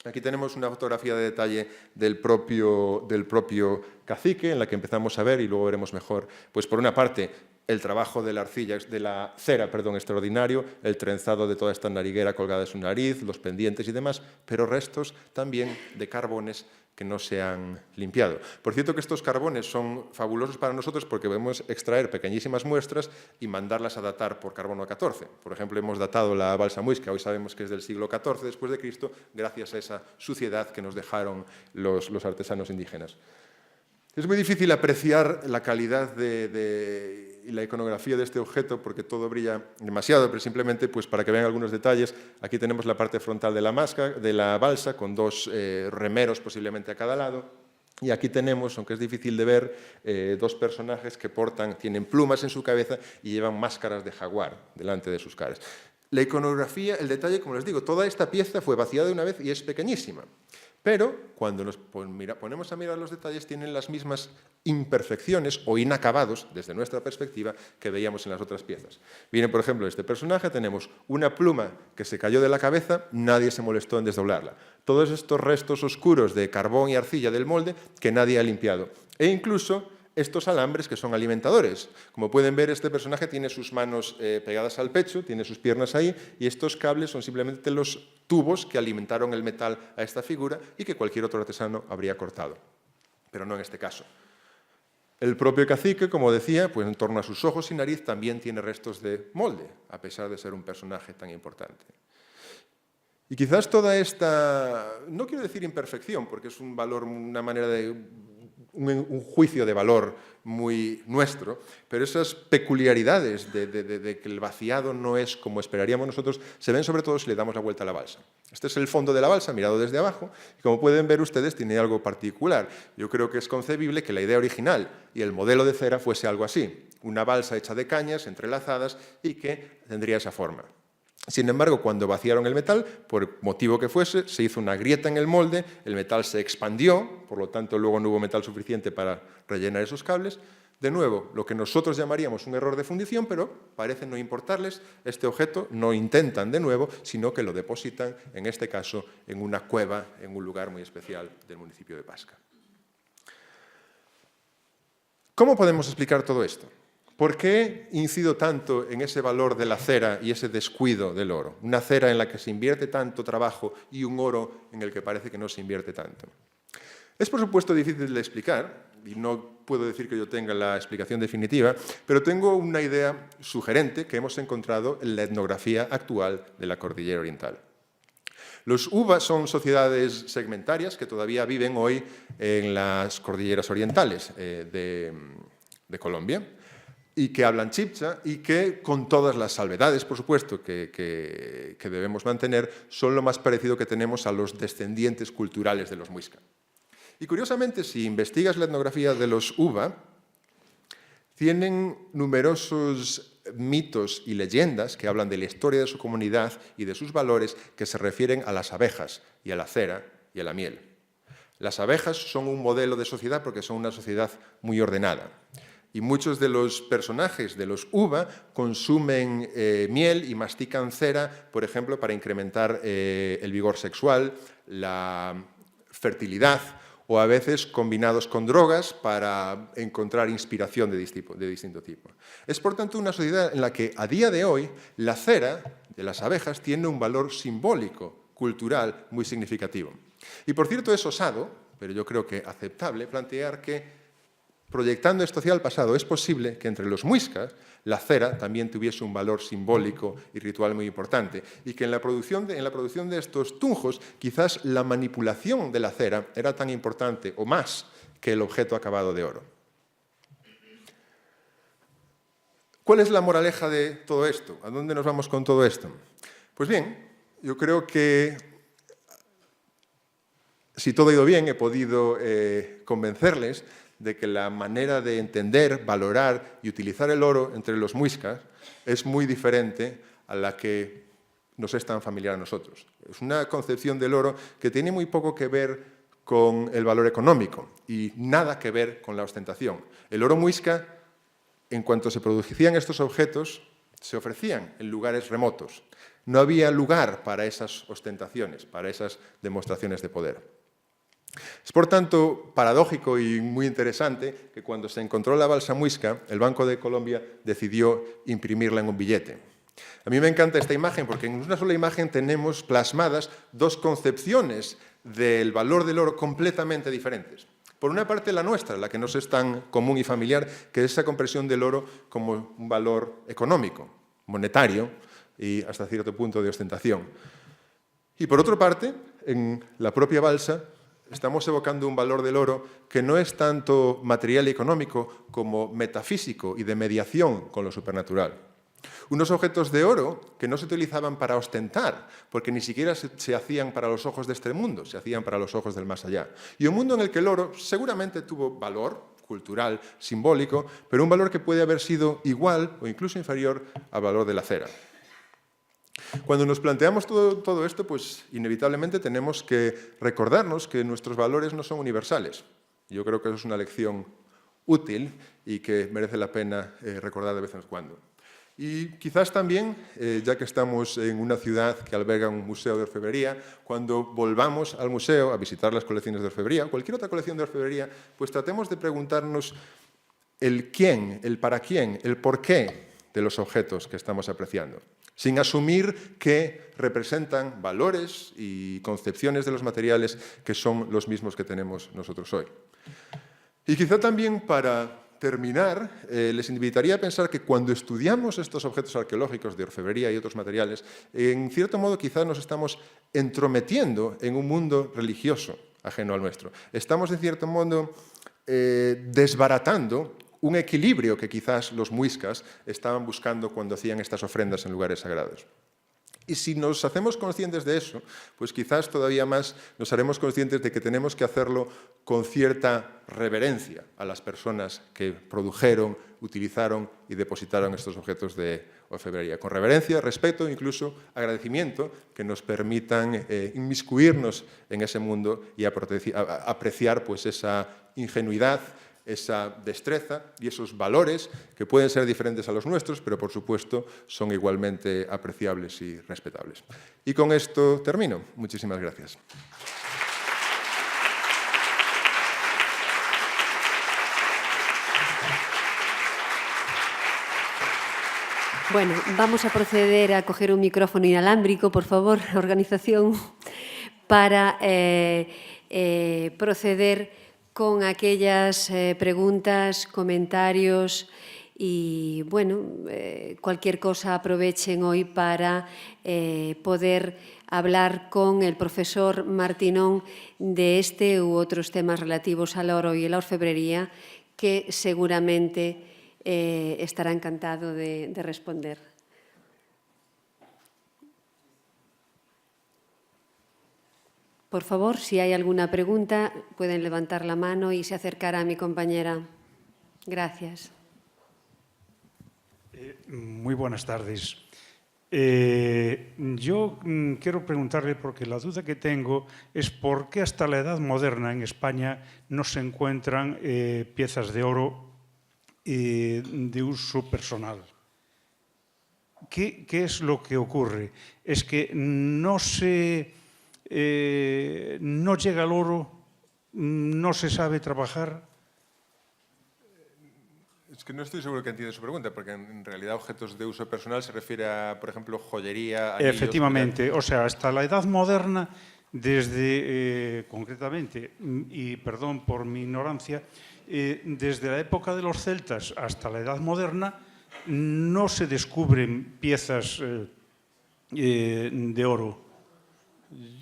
Aquí tenemos una fotografía de detalle del propio cacique, en la que empezamos a ver, y luego veremos mejor, pues por una parte, el trabajo de la cera, extraordinario, el trenzado de toda esta nariguera colgada de su nariz, los pendientes y demás, pero restos también de carbones que no se han limpiado. Por cierto que estos carbones son fabulosos para nosotros porque podemos extraer pequeñísimas muestras y mandarlas a datar por carbono 14. Por ejemplo, hemos datado la balsa muisca, hoy sabemos que es del siglo XIV después de Cristo, gracias a esa suciedad que nos dejaron los artesanos indígenas. Es muy difícil apreciar la calidad y la iconografía de este objeto porque todo brilla demasiado, pero simplemente pues, para que vean algunos detalles, aquí tenemos la parte frontal de la balsa con dos remeros posiblemente a cada lado. Y aquí tenemos, aunque es difícil de ver, dos personajes que tienen plumas en su cabeza y llevan máscaras de jaguar delante de sus caras. La iconografía, el detalle, como les digo, toda esta pieza fue vaciada de una vez y es pequeñísima. Pero cuando nos ponemos a mirar los detalles, tienen las mismas imperfecciones o inacabados, desde nuestra perspectiva, que veíamos en las otras piezas. Viene, por ejemplo, este personaje, tenemos una pluma que se cayó de la cabeza, nadie se molestó en desdoblarla. Todos estos restos oscuros de carbón y arcilla del molde que nadie ha limpiado. E incluso estos alambres que son alimentadores. Como pueden ver, este personaje tiene sus manos pegadas al pecho, tiene sus piernas ahí, y estos cables son simplemente los tubos que alimentaron el metal a esta figura y que cualquier otro artesano habría cortado. Pero no en este caso. El propio cacique, como decía, pues en torno a sus ojos y nariz también tiene restos de molde, a pesar de ser un personaje tan importante. Y quizás toda esta, no quiero decir imperfección, porque es un valor, una manera de un juicio de valor muy nuestro, pero esas peculiaridades de que el vaciado no es como esperaríamos nosotros, se ven sobre todo si le damos la vuelta a la balsa. Este es el fondo de la balsa, mirado desde abajo, y como pueden ver ustedes, tiene algo particular. Yo creo que es concebible que la idea original y el modelo de cera fuese algo así, una balsa hecha de cañas entrelazadas y que tendría esa forma. Sin embargo, cuando vaciaron el metal, por motivo que fuese, se hizo una grieta en el molde, el metal se expandió, por lo tanto luego no hubo metal suficiente para rellenar esos cables. De nuevo, lo que nosotros llamaríamos un error de fundición, pero parece no importarles este objeto, no intentan de nuevo, sino que lo depositan, en este caso, en una cueva, en un lugar muy especial del municipio de Pasca. ¿Cómo podemos explicar todo esto? ¿Por qué incido tanto en ese valor de la cera y ese descuido del oro? Una cera en la que se invierte tanto trabajo y un oro en el que parece que no se invierte tanto. Es, por supuesto, difícil de explicar, y no puedo decir que yo tenga la explicación definitiva, pero tengo una idea sugerente que hemos encontrado en la etnografía actual de la Cordillera Oriental. Los UBA son sociedades segmentarias que todavía viven hoy en las cordilleras orientales de Colombia, y que hablan chibcha y que, con todas las salvedades, por supuesto, que debemos mantener, son lo más parecido que tenemos a los descendientes culturales de los muisca. Y, curiosamente, si investigas la etnografía de los UBA, tienen numerosos mitos y leyendas que hablan de la historia de su comunidad y de sus valores que se refieren a las abejas y a la cera y a la miel. Las abejas son un modelo de sociedad porque son una sociedad muy ordenada. Y muchos de los personajes de los UBA consumen miel y mastican cera, por ejemplo, para incrementar el vigor sexual, la fertilidad, o a veces combinados con drogas para encontrar inspiración de distinto tipo. Es, por tanto, una sociedad en la que, a día de hoy, la cera de las abejas tiene un valor simbólico, cultural, muy significativo. Y, por cierto, es osado, pero yo creo que aceptable, plantear que, proyectando esto hacia el pasado, es posible que entre los muiscas la cera también tuviese un valor simbólico y ritual muy importante, y que en la producción de estos tunjos quizás la manipulación de la cera era tan importante o más que el objeto acabado de oro. ¿Cuál es la moraleja de todo esto? ¿A dónde nos vamos con todo esto? Pues bien, yo creo que si todo ha ido bien, he podido convencerles de que la manera de entender, valorar y utilizar el oro entre los muiscas es muy diferente a la que nos es tan familiar a nosotros. Es una concepción del oro que tiene muy poco que ver con el valor económico y nada que ver con la ostentación. El oro muisca, en cuanto se producían estos objetos, se ofrecían en lugares remotos. No había lugar para esas ostentaciones, para esas demostraciones de poder. Es, por tanto, paradójico y muy interesante que cuando se encontró la balsa muisca, el Banco de Colombia decidió imprimirla en un billete. A mí me encanta esta imagen porque en una sola imagen tenemos plasmadas dos concepciones del valor del oro completamente diferentes. Por una parte, la nuestra, la que nos es tan común y familiar, que es esa comprensión del oro como un valor económico, monetario y hasta cierto punto de ostentación. Y por otra parte, en la propia balsa, estamos evocando un valor del oro que no es tanto material y económico como metafísico y de mediación con lo supernatural. Unos objetos de oro que no se utilizaban para ostentar, porque ni siquiera se hacían para los ojos de este mundo, se hacían para los ojos del más allá. Y un mundo en el que el oro seguramente tuvo valor cultural, simbólico, pero un valor que puede haber sido igual o incluso inferior al valor de la cera. Cuando nos planteamos todo esto, pues inevitablemente tenemos que recordarnos que nuestros valores no son universales. Yo creo que eso es una lección útil y que merece la pena recordar de vez en cuando. Y quizás también, ya que estamos en una ciudad que alberga un museo de orfebrería, cuando volvamos al museo a visitar las colecciones de orfebrería, o cualquier otra colección de orfebrería, pues tratemos de preguntarnos el quién, el para quién, el por qué de los objetos que estamos apreciando, sin asumir que representan valores y concepciones de los materiales que son los mismos que tenemos nosotros hoy. Y quizá también para terminar, les invitaría a pensar que cuando estudiamos estos objetos arqueológicos de orfebrería y otros materiales, en cierto modo quizá nos estamos entrometiendo en un mundo religioso ajeno al nuestro. Estamos, de cierto modo, desbaratando un equilibrio que quizás los muiscas estaban buscando cuando hacían estas ofrendas en lugares sagrados. Y si nos hacemos conscientes de eso, pues quizás todavía más nos haremos conscientes de que tenemos que hacerlo con cierta reverencia a las personas que produjeron, utilizaron y depositaron estos objetos de orfebrería. Con reverencia, respeto e incluso agradecimiento que nos permitan inmiscuirnos en ese mundo y apreciar pues, esa ingenuidad, esa destreza y esos valores que pueden ser diferentes a los nuestros, pero por supuesto son igualmente apreciables y respetables. Y con esto termino. Muchísimas gracias. Bueno, vamos a proceder a coger un micrófono inalámbrico, por favor, organización, para proceder con aquellas preguntas, comentarios y, bueno, cualquier cosa aprovechen hoy para poder hablar con el profesor Martinón de este u otros temas relativos al oro y la orfebrería, que seguramente estará encantado de responder. Por favor, si hay alguna pregunta, pueden levantar la mano y se acercará a mi compañera. Gracias. Muy buenas tardes. Yo quiero preguntarle, porque la duda que tengo es por qué hasta la Edad Moderna en España no se encuentran piezas de oro de uso personal. ¿Qué es lo que ocurre? ¿Es que no llega el oro, no se sabe trabajar? Es que no estoy seguro que entienda su pregunta, porque en realidad objetos de uso personal se refiere a, por ejemplo, joyería, anillos... Efectivamente, o sea, hasta la Edad Moderna, desde, concretamente, y perdón por mi ignorancia, desde la época de los celtas hasta la Edad Moderna, no se descubren piezas de oro.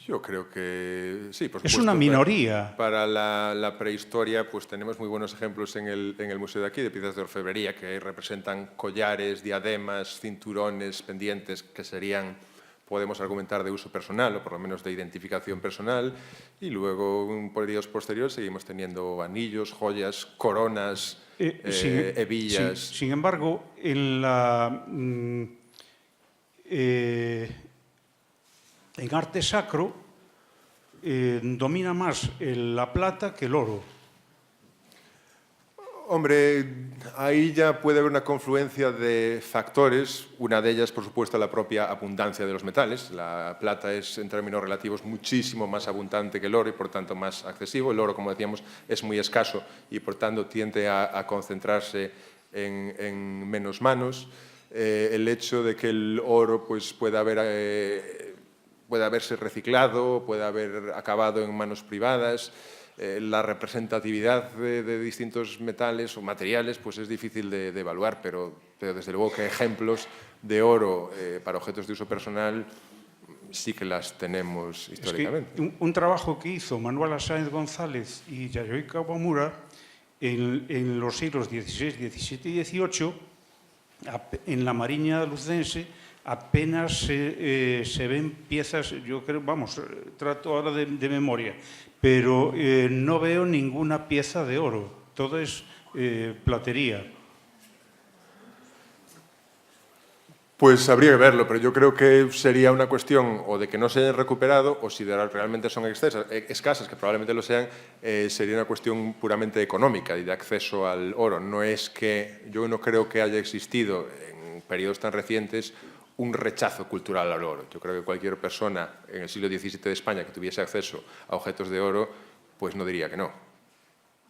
Yo creo que sí, por supuesto. Es una minoría. Para la prehistoria, pues tenemos muy buenos ejemplos en el museo de aquí, de piezas de orfebrería, que representan collares, diademas, cinturones, pendientes, que serían, podemos argumentar, de uso personal, o por lo menos de identificación personal. Y luego, en periodos posteriores, seguimos teniendo anillos, joyas, coronas, hebillas... Sin embargo, en arte sacro domina más la plata que el oro. Hombre, ahí ya puede haber una confluencia de factores. Una de ellas, por supuesto, la propia abundancia de los metales. La plata es, en términos relativos, muchísimo más abundante que el oro y, por tanto, más accesible. El oro, como decíamos, es muy escaso y, por tanto, tiende a concentrarse en menos manos. El hecho de que el oro pues, pueda haberse reciclado, pueda haber acabado en manos privadas, la representatividad de distintos metales o materiales pues es difícil de evaluar, pero desde luego que ejemplos de oro para objetos de uso personal sí que las tenemos históricamente. Es que un trabajo que hizo Manuel Sáenz González y Yayoi Kawamura en los siglos XVI, XVII y XVIII, en la Mariña lucense, apenas se ven piezas, yo creo, vamos, trato ahora de memoria, pero no veo ninguna pieza de oro, todo es platería. Pues habría que verlo, pero yo creo que sería una cuestión o de que no se hayan recuperado o si realmente son escasas, que probablemente lo sean, sería una cuestión puramente económica y de acceso al oro. No es que yo no creo que haya existido en periodos tan recientes un rechazo cultural al oro. Yo creo que cualquier persona en el siglo XVII de España que tuviese acceso a objetos de oro, pues no diría que no.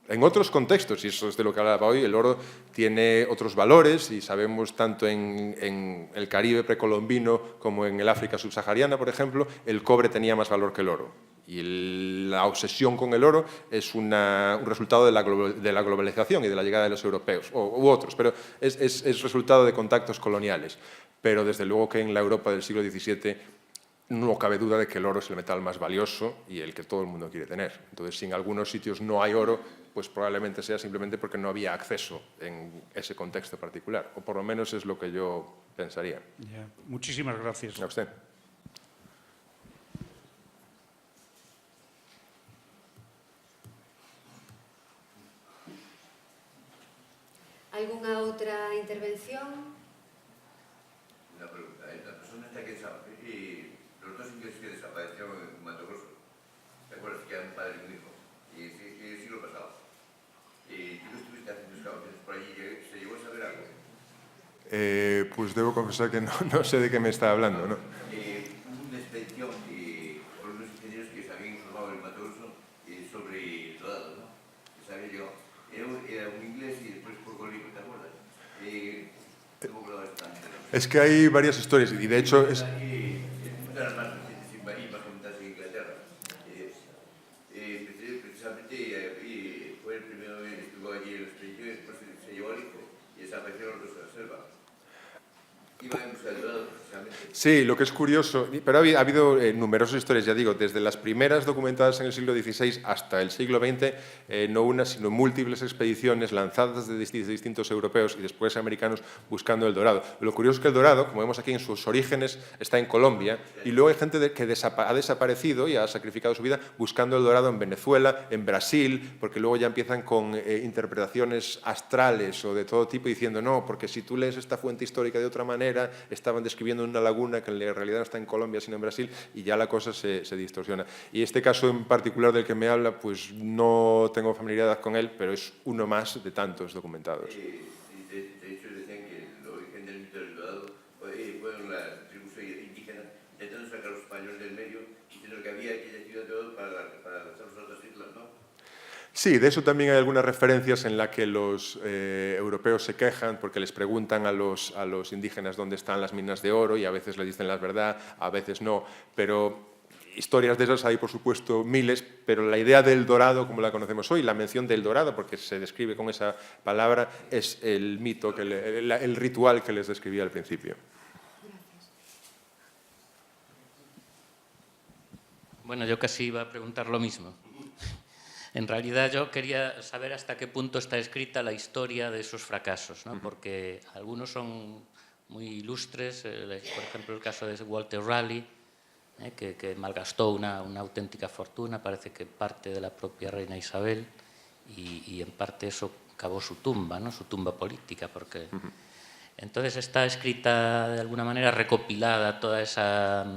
En otros contextos, y eso es de lo que hablaba hoy, el oro tiene otros valores y sabemos tanto en el Caribe precolombino como en el África subsahariana, por ejemplo, el cobre tenía más valor que el oro. Y la obsesión con el oro es un resultado de la globalización y de la llegada de los europeos, u otros, pero es resultado de contactos coloniales. Pero desde luego que en la Europa del siglo XVII no cabe duda de que el oro es el metal más valioso y el que todo el mundo quiere tener. Entonces, si en algunos sitios no hay oro, pues probablemente sea simplemente porque no había acceso en ese contexto particular. O por lo menos es lo que yo pensaría. Ya. Muchísimas gracias. A usted. ¿Alguna otra intervención? Una pregunta. La persona está que y los dos ingleses que desaparecieron en Mato Grosso, ¿te acuerdas que era un padre y un hijo? Y el siglo pasado. Y tú estuviste haciendo excavaciones por allí, ¿se llegó a saber algo? Pues debo confesar que no sé de qué me está hablando, ¿no? Hubo una expedición por unos ingenieros que se habían informado en Mato Grosso sobre el rodado, ¿no? Que se había llegado. Era un inglés y después por Bolívar, ¿te acuerdas? Tuvo que hablar esta Es que hay varias historias y de hecho es... Y muchas más recientes y más comentadas en Inglaterra. Precisamente fue el primero que estuvo allí en la expedición y después se llevó al hijo y desaparecieron los dos de la selva. Iban en busca del dorado, precisamente. Sí, lo que es curioso, pero ha habido numerosas historias, ya digo, desde las primeras documentadas en el siglo XVI hasta el siglo XX, no una, sino múltiples expediciones lanzadas de distintos europeos y después americanos buscando el dorado. Lo curioso es que el dorado, como vemos aquí en sus orígenes, está en Colombia y luego hay gente que ha desaparecido y ha sacrificado su vida buscando el dorado en Venezuela, en Brasil, porque luego ya empiezan con interpretaciones astrales o de todo tipo diciendo no, porque si tú lees esta fuente histórica de otra manera, estaban describiendo una laguna que en realidad no está en Colombia sino en Brasil y ya la cosa se distorsiona. Y este caso en particular del que me habla, pues no tengo familiaridad con él, pero es uno más de tantos documentados. De hecho decían que el origen del mito del dorado fueron las tribus indígenas intentando sacar a los españoles del medio diciendo que había aquella ciudad de oro para lanzar las otras islas, ¿no? Sí, de eso también hay algunas referencias en las que los europeos se quejan porque les preguntan a los indígenas dónde están las minas de oro y a veces les dicen la verdad, a veces no, pero historias de esas hay, por supuesto, miles, pero la idea del dorado, como la conocemos hoy, la mención del dorado, porque se describe con esa palabra, es el mito, el ritual que les describía al principio. Bueno, yo casi iba a preguntar lo mismo. En realidad yo quería saber hasta qué punto está escrita la historia de esos fracasos, ¿no? Porque algunos son muy ilustres, por ejemplo el caso de Walter Raleigh, que malgastó una auténtica fortuna, parece que parte de la propia reina Isabel, y en parte eso cavó su tumba, ¿no? Su tumba política, porque... Entonces está escrita de alguna manera recopilada toda esa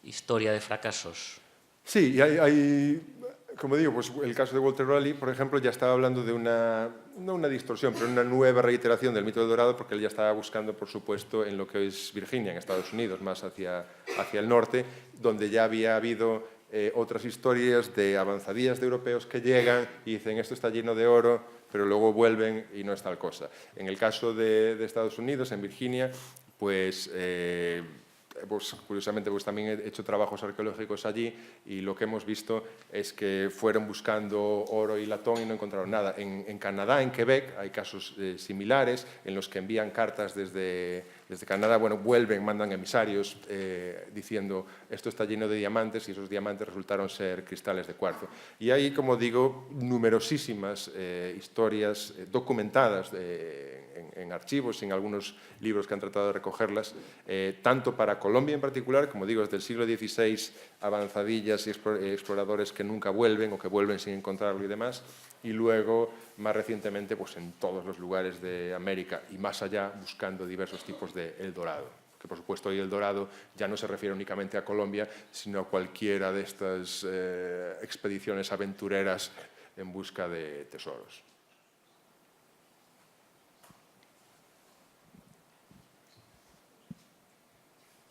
historia de fracasos. Sí, y hay, como digo, pues el caso de Walter Raleigh, por ejemplo, ya estaba hablando de no una distorsión, pero una nueva reiteración del mito del dorado, porque él ya estaba buscando, por supuesto, en lo que es Virginia, en Estados Unidos, más hacia el norte, donde ya había habido otras historias de avanzadillas de europeos que llegan y dicen esto está lleno de oro, pero luego vuelven y no es tal cosa. En el caso de Estados Unidos, en Virginia, pues curiosamente pues también he hecho trabajos arqueológicos allí y lo que hemos visto es que fueron buscando oro y latón y no encontraron nada. En Canadá, en Quebec, hay casos similares en los que envían cartas desde Canadá, bueno, vuelven, mandan emisarios diciendo esto está lleno de diamantes y esos diamantes resultaron ser cristales de cuarzo. Y hay, como digo, numerosísimas historias documentadas en archivos y en algunos libros que han tratado de recogerlas, tanto para Colombia en particular, como digo, desde el siglo XVI, avanzadillas y exploradores que nunca vuelven o que vuelven sin encontrarlo y demás, y luego, más recientemente, pues en todos los lugares de América y más allá, buscando diversos tipos de El Dorado. Que por supuesto hoy El Dorado ya no se refiere únicamente a Colombia, sino a cualquiera de estas expediciones aventureras en busca de tesoros.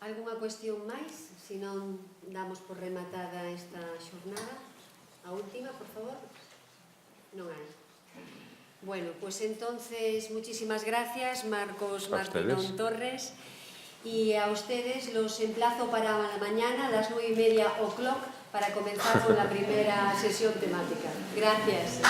Algunha cuestión máis? Se non damos por rematada esta xornada. A última, por favor. Non hai. Bueno, pues entonces, muchísimas gracias, Marcos Martínón Torres. Y a ustedes los emplazo para mañana a las 9:30 o'clock para comenzar con la primera sesión temática. Gracias.